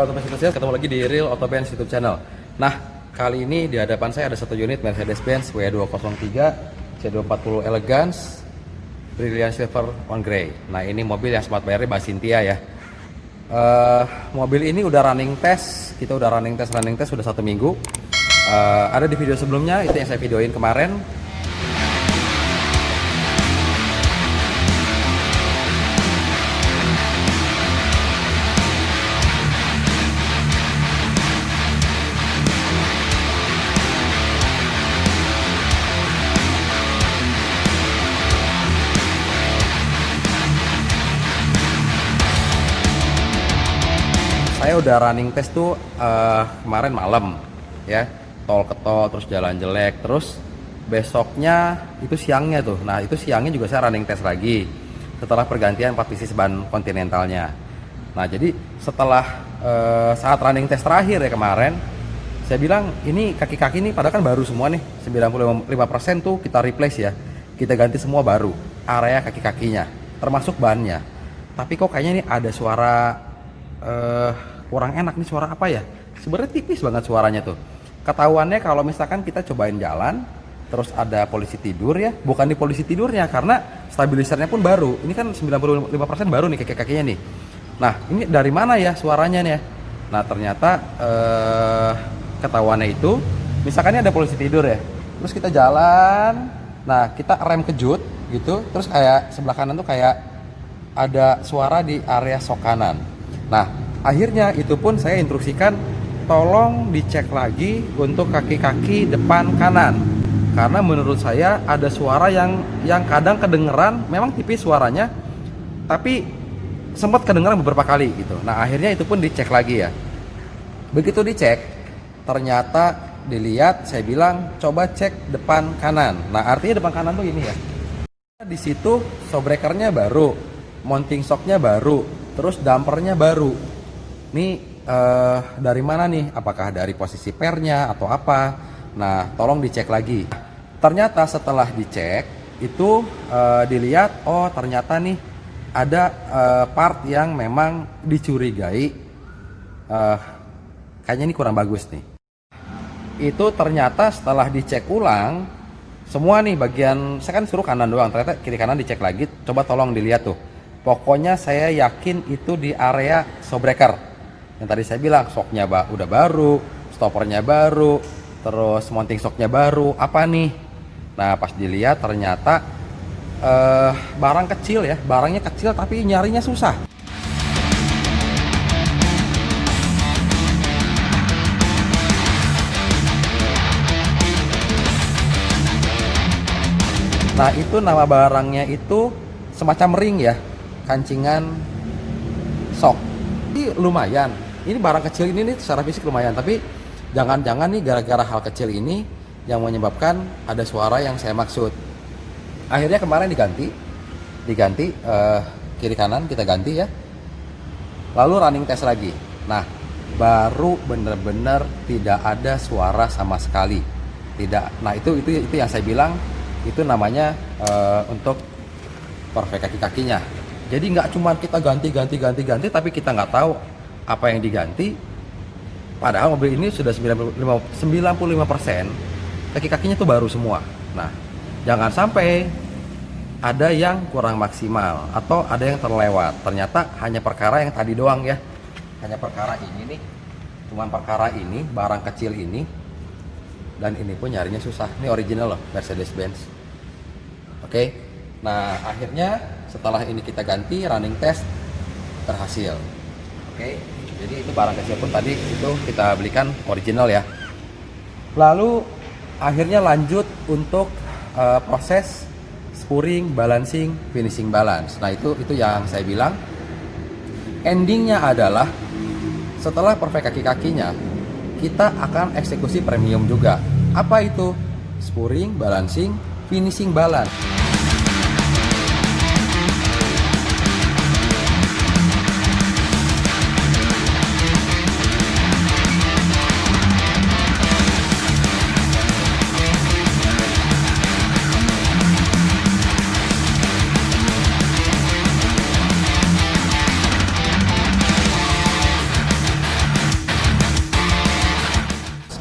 Auto Benz Sales, ketemu lagi di Real Auto Benz YouTube channel. Nah, kali ini di hadapan saya ada satu unit Mercedes-Benz W203 C240 Elegance Brilliant Silver on Grey. Nah, ini mobil yang smart bayarnya Mbak Cynthia ya. Mobil ini udah running test, kita udah running test sudah 1 minggu. Ada di video sebelumnya, itu yang saya videoin kemarin. Saya udah running test tuh kemarin malam ya, tol ke tol, terus jalan jelek, terus besoknya itu siangnya tuh. Nah, itu siangnya juga saya running test lagi setelah pergantian partisi ban kontinentalnya. Nah, jadi setelah saat running test terakhir ya kemarin, saya bilang ini kaki-kaki ini padahal kan baru semua nih, 95% tuh kita replace ya, kita ganti semua baru, area kaki-kakinya termasuk bannya. Tapi kok kayaknya ini ada suara kurang enak nih, suara apa ya? Sebenarnya tipis banget suaranya tuh. Ketahuannya kalau misalkan kita cobain jalan, terus ada polisi tidur ya, bukan di polisi tidurnya karena stabilisernya pun baru. Ini kan 95% baru nih kaki-kakinya nih. Nah, ini dari mana ya suaranya nih ya? Nah, ternyata ketahuannya itu, misalkan ini ada polisi tidur ya, terus kita jalan, nah kita rem kejut gitu, terus kayak sebelah kanan tuh kayak ada suara di area sok kanan. Nah, akhirnya itu pun saya instruksikan tolong dicek lagi untuk kaki-kaki depan kanan. Karena menurut saya ada suara yang kadang kedengeran, memang tipis suaranya, tapi sempat kedengeran beberapa kali gitu. Nah, akhirnya itu pun dicek lagi ya. Begitu dicek, ternyata dilihat, saya bilang coba cek depan kanan. Nah, artinya depan kanan tuh ini ya. Di situ shock breakernya baru, mounting shocknya baru, terus dampernya baru. Ini dari mana nih? Apakah dari posisi pernya atau apa? Nah, tolong dicek lagi. Ternyata setelah dicek itu dilihat, oh ternyata nih ada part yang memang dicurigai kayaknya ini kurang bagus nih. Itu ternyata setelah dicek ulang semua nih bagian, saya kan suruh kanan doang, ternyata kiri kanan dicek lagi. Coba tolong dilihat tuh. Pokoknya saya yakin itu di area shock breaker. Yang tadi saya bilang shocknya udah baru, stoppernya baru, terus mounting shocknya baru. Apa nih? Nah, pas dilihat ternyata barang kecil ya, barangnya kecil tapi nyarinya susah. Nah, itu nama barangnya itu semacam ring ya, kancingan shock. Ini lumayan, ini barang kecil ini nih secara fisik lumayan, tapi jangan-jangan nih gara-gara hal kecil ini yang menyebabkan ada suara yang saya maksud. Akhirnya kemarin diganti kiri kanan kita ganti ya, lalu running test lagi. Nah, baru bener-bener tidak ada suara sama sekali, tidak. Nah, itu yang saya bilang itu namanya untuk perfect kaki-kakinya. Jadi nggak cuma kita ganti, tapi kita nggak tahu apa yang diganti. Padahal mobil ini sudah 95% kaki-kakinya tuh baru semua. Nah, jangan sampai ada yang kurang maksimal atau ada yang terlewat. Ternyata hanya perkara yang tadi doang ya. Hanya perkara ini nih. Cuman perkara ini, barang kecil ini. Dan ini pun nyarinya susah. Ini original loh, Mercedes-Benz. Oke. Nah, akhirnya setelah ini kita ganti, running test berhasil. Oke, jadi itu barang kecil pun tadi itu kita belikan original ya. Lalu akhirnya lanjut untuk proses spurring, balancing, finishing balance. Nah, itu yang saya bilang endingnya adalah setelah perfect kaki-kakinya kita akan eksekusi premium juga. Apa itu? Spurring, balancing, finishing balance.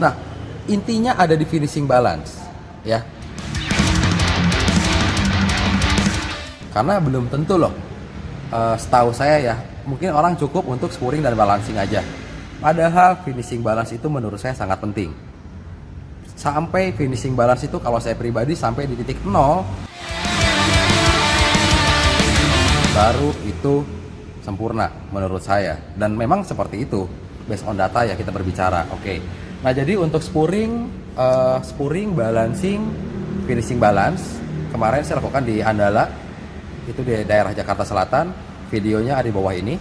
Nah, intinya ada di finishing balance ya. Karena belum tentu loh, setahu saya ya, mungkin orang cukup untuk spuring dan balancing aja. Padahal finishing balance itu menurut saya sangat penting. Sampai finishing balance itu kalau saya pribadi sampai di titik 0 baru itu sempurna menurut saya. Dan memang seperti itu based on data ya kita berbicara. Oke. Nah, jadi untuk spuring, balancing, finishing balance kemarin saya lakukan di Andala, itu di daerah Jakarta Selatan. Videonya ada di bawah ini.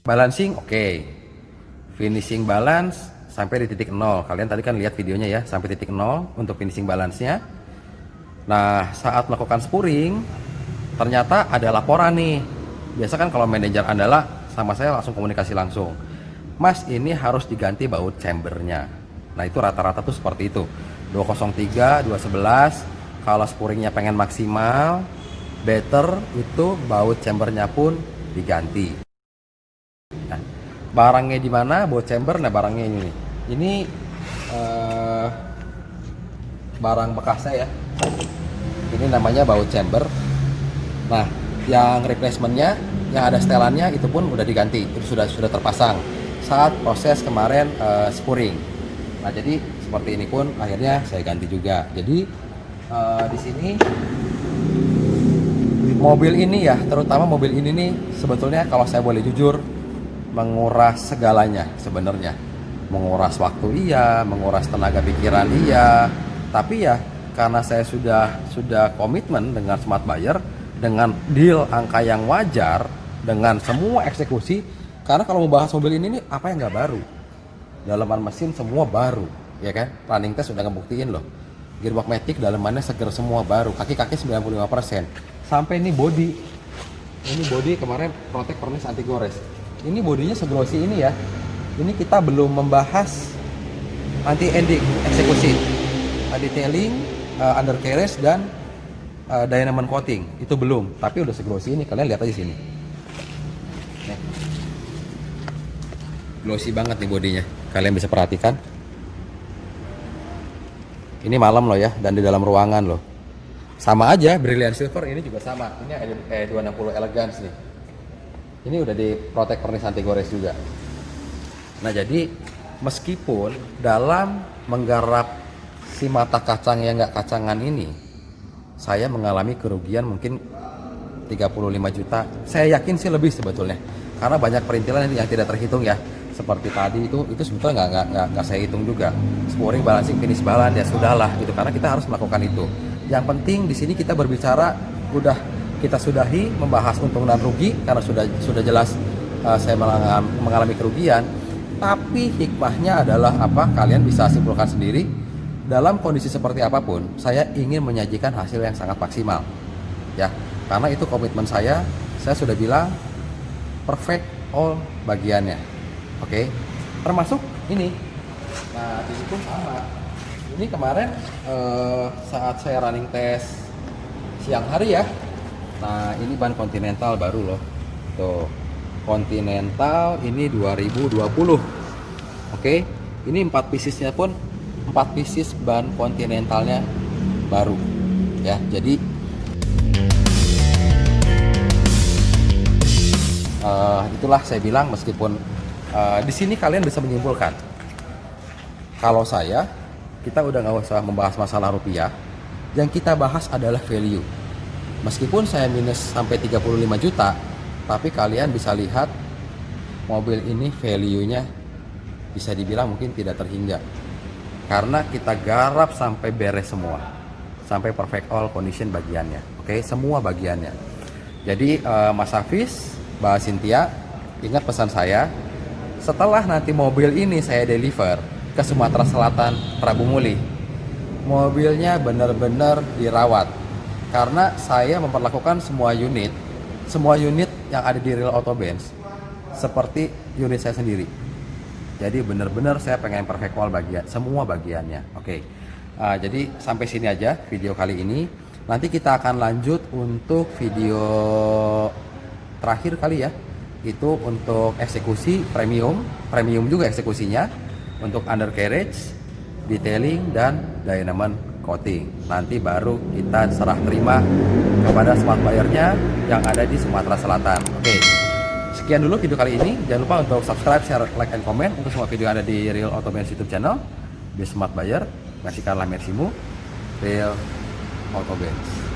Balancing oke. Finishing balance sampai di titik 0. Kalian tadi kan lihat videonya ya, sampai titik 0 untuk finishing balance-nya. Nah, saat melakukan spuring ternyata ada laporan nih. Biasa kan kalau manajer Andala sama saya langsung komunikasi langsung. Mas, ini harus diganti baut chambernya. Nah, itu rata-rata tuh seperti itu. 203, 211. Kalau spuringnya pengen maksimal, better itu baut chambernya pun diganti. Nah, barangnya di mana baut chamber? Nah, barangnya ini nih. Ini barang bekasnya ya. Ini namanya baut chamber. Nah, yang replacementnya, yang ada setelannya itu pun udah diganti, itu sudah terpasang saat proses kemarin spuring. Nah, jadi seperti ini pun akhirnya saya ganti juga. Jadi di sini mobil ini ya, terutama mobil ini nih sebetulnya kalau saya boleh jujur menguras segalanya sebenarnya. Menguras waktu iya, menguras tenaga pikiran iya. Tapi ya karena saya sudah komitmen dengan Smart Buyer, dengan deal angka yang wajar, dengan semua eksekusi. Karena kalau mau bahas mobil ini nih, apa yang nggak baru? Dalaman mesin semua baru, ya kan? Running test sudah ngebuktiin loh. Gearbox matic dalamannya seger semua baru, kaki-kaki 95%. Sampai ini body. Ini body kemarin protect furnace anti gores. Ini bodinya seglossy ini ya. Ini kita belum membahas anti ending eksekusi, detailing, undercarriage dan diamond coating itu belum, tapi udah seglossy ini. Kalian lihat aja sini. Nih. Glossy banget nih bodinya. Kalian bisa perhatikan. Ini malam loh ya, dan di dalam ruangan loh. Sama aja, Brilliant Silver ini juga sama. Ini E260 Elegance nih. Ini udah di protect furnace anti gores juga. Nah, jadi meskipun dalam menggarap si mata kacang yang nggak kacangan ini, saya mengalami kerugian mungkin 35 juta. Saya yakin sih lebih sebetulnya. Karena banyak perintilan yang tidak terhitung ya. Seperti tadi itu sebetulnya nggak saya hitung juga. Spuring, balancing, finish balance ya sudahlah gitu. Karena kita harus melakukan itu. Yang penting di sini kita berbicara udah kita sudahi membahas untung dan rugi karena sudah jelas saya mengalami kerugian. Tapi hikmahnya adalah apa? Kalian bisa simpulkan sendiri. Dalam kondisi seperti apapun, saya ingin menyajikan hasil yang sangat maksimal. Ya, karena itu komitmen saya. Saya sudah bilang perfect all bagiannya. Oke. Termasuk ini. Nah, ini pun sama. Ini kemarin saat saya running test siang hari ya. Nah, ini ban Continental baru loh. Tuh. Continental ini 2020. Oke. Ini 4 piecesnya pun 4 pieces ban Continentalnya baru. Ya, jadi itulah saya bilang meskipun di sini kalian bisa menyimpulkan. Kalau kita udah nggak usah membahas masalah rupiah. Yang kita bahas adalah value. Meskipun saya minus sampai 35 juta, tapi kalian bisa lihat mobil ini value-nya bisa dibilang mungkin tidak terhingga. Karena kita garap sampai beres semua. Sampai perfect all condition bagiannya. Oke, semua bagiannya. Jadi Mas Hafiz, Mbak Cynthia, ingat pesan saya. Setelah nanti mobil ini saya deliver ke Sumatera Selatan, Prabu Muli, mobilnya benar-benar dirawat. Karena saya memperlakukan semua unit yang ada di Real Auto Benz seperti unit saya sendiri. Jadi benar-benar saya pengen perfect all semua bagiannya. Oke. Jadi sampai sini aja video kali ini. Nanti kita akan lanjut untuk video terakhir kali ya. Itu untuk eksekusi premium juga eksekusinya. Untuk undercarriage, detailing dan diamond coating. Nanti baru kita serah terima kepada Smart Buyer-nya yang ada di Sumatera Selatan. Oke. Sekian dulu video kali ini. Jangan lupa untuk subscribe, share, like, and comment untuk semua video yang ada di Real Auto Benz YouTube channel. Di Smart Buyer, kasihkanlah mersimu, Real Auto Benz.